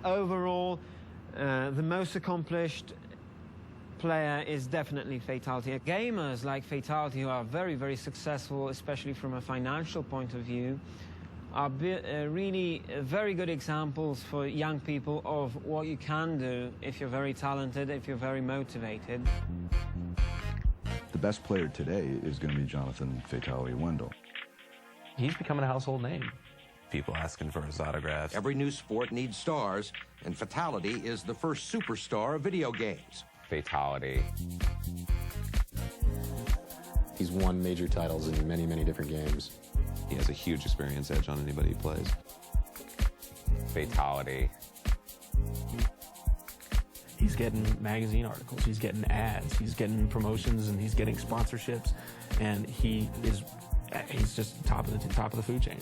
overall, the most accomplished player is definitely Fatal1ty. Gamers like Fatal1ty, who are very, very successful, especially from a financial point of view, are really very good examples for young people of what you can do if you're very talented, if you're very motivated. The best player today is going to be Jonathan Fatal1ty Wendell. He's becoming a household name. People asking for his autographs. Every new sport needs stars, and Fatal1ty is the first superstar of video games. Fatal1ty. He's won major titles in many, many different games. He has a huge experience edge on anybody he plays. Fatal1ty. He's getting magazine articles, he's getting ads, he's getting promotions, and he's getting sponsorships, and he's just top of the food chain.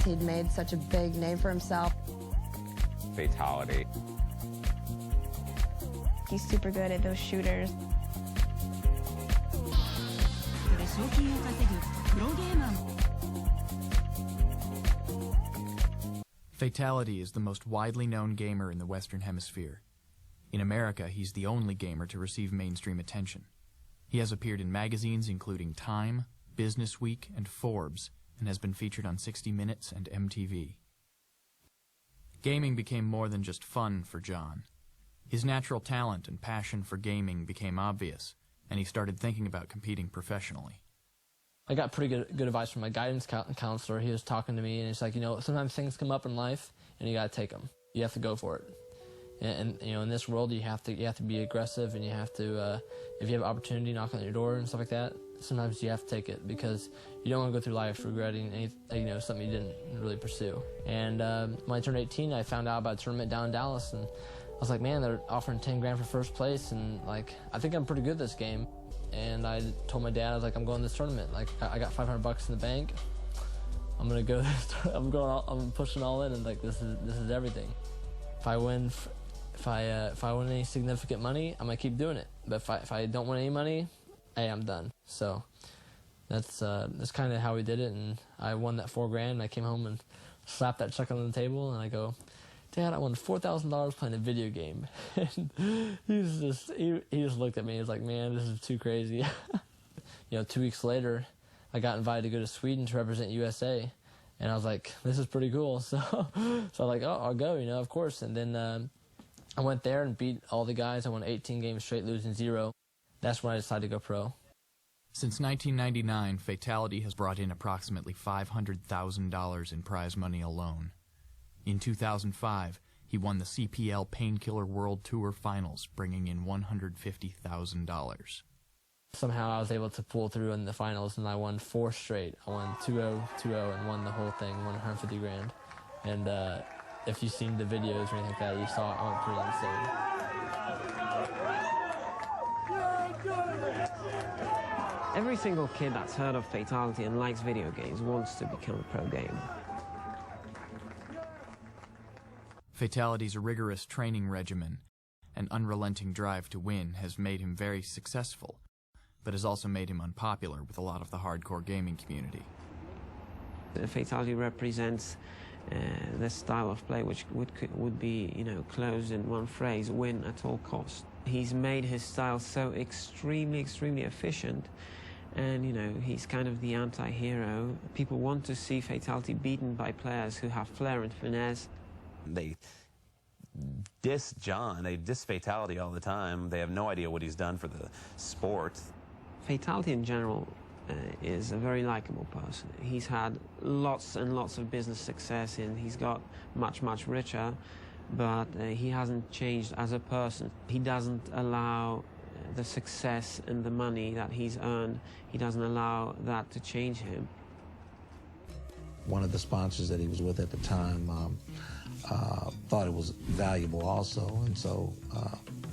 He'd made such a big name for himself. Fatal1ty. He's super good at those shooters. Fatal1ty is the most widely known gamer in the Western Hemisphere. In America, he's the only gamer to receive mainstream attention. He has appeared in magazines including Time, Business Week, and Forbes, and has been featured on 60 Minutes and MTV. Gaming became more than just fun for John. His natural talent and passion for gaming became obvious, and he started thinking about competing professionally. I got pretty good advice from my guidance counselor. He was talking to me, and he's like, you know, sometimes things come up in life, and you got to take them. You have to go for it. And you know, in this world, you have to be aggressive, and you have to, if you have opportunity, knock on your door and stuff like that. Sometimes you have to take it because you don't want to go through life regretting something you didn't really pursue. And when I turned 18, I found out about a tournament down in Dallas, and I was like, man, they're offering 10 grand for first place, and like, I think I'm pretty good at this game. And I told my dad, I was like, I'm going to this tournament. Like, I got $500 in the bank. I'm gonna go. I'm pushing all in, and like, this is everything. If I win any significant money, I'm gonna keep doing it. But if I don't win any money, hey, I'm done. So that's kind of how we did it, and I won that $4 grand. And I came home and slapped that check on the table, and I go, Dad, I won $4,000 playing a video game. And he just looked at me. He was like, man, this is too crazy. 2 weeks later, I got invited to go to Sweden to represent USA, and I was like, this is pretty cool. So I'm like, oh, I'll go, of course. And then I went there and beat all the guys. I won 18 games straight, losing 0. That's when I decided to go pro. Since 1999, Fatal1ty has brought in approximately $500,000 in prize money alone. In 2005, he won the CPL Painkiller World Tour Finals, bringing in $150,000. Somehow I was able to pull through in the finals, and I won 4 straight. I won 2-0, 2-0, and won the whole thing, won 150 grand. And if you've seen the videos or anything like that, you saw I went pretty insane. Every single kid that's heard of Fatal1ty and likes video games wants to become a pro gamer. Fatal1ty's rigorous training regimen and unrelenting drive to win has made him very successful, but has also made him unpopular with a lot of the hardcore gaming community. Fatal1ty represents this style of play which would be, closed in one phrase: win at all costs. He's made his style so extremely efficient, and he's kind of the anti-hero. People want to see Fatal1ty beaten by players who have flair and finesse. They diss John, they diss Fatal1ty all the time. They have no idea what he's done for the sport. Fatal1ty in general is a very likable person. He's had lots and lots of business success, and he's got much richer, but he hasn't changed as a person. He doesn't allow the success and the money that he's earned, he doesn't allow that to change him. One of the sponsors that he was with at the time thought it was valuable also, and so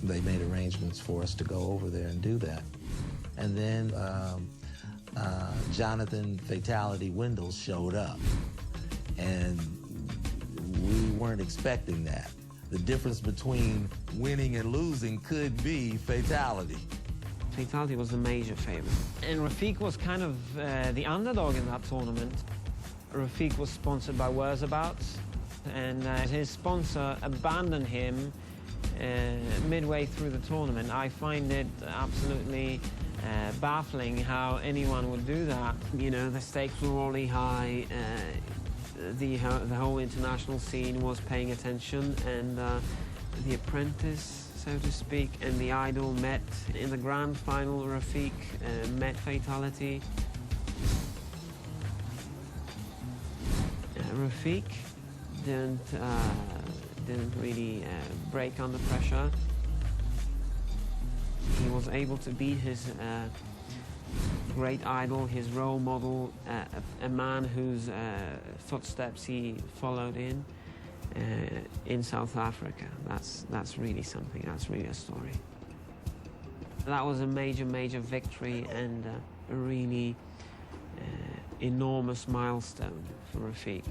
they made arrangements for us to go over there and do that. And then Jonathan Fatal1ty Wendell showed up, and we weren't expecting that. The difference between winning and losing could be Fatal1ty. Fatal1ty was the major favorite. And Rafik was kind of the underdog in that tournament. Rafik was sponsored by Whereabouts, and his sponsor abandoned him midway through the tournament. I find it absolutely baffling how anyone would do that. You know, the stakes were really high. The whole international scene was paying attention, and the apprentice, so to speak, and the idol met in the grand final. Rafik met Fatal1ty. Rafik didn't really break under pressure. He was able to beat his great idol, his role model, a man whose footsteps he followed in South Africa. That's really something. That's really a story. That was a major, major victory and a really enormous milestone for Rafik.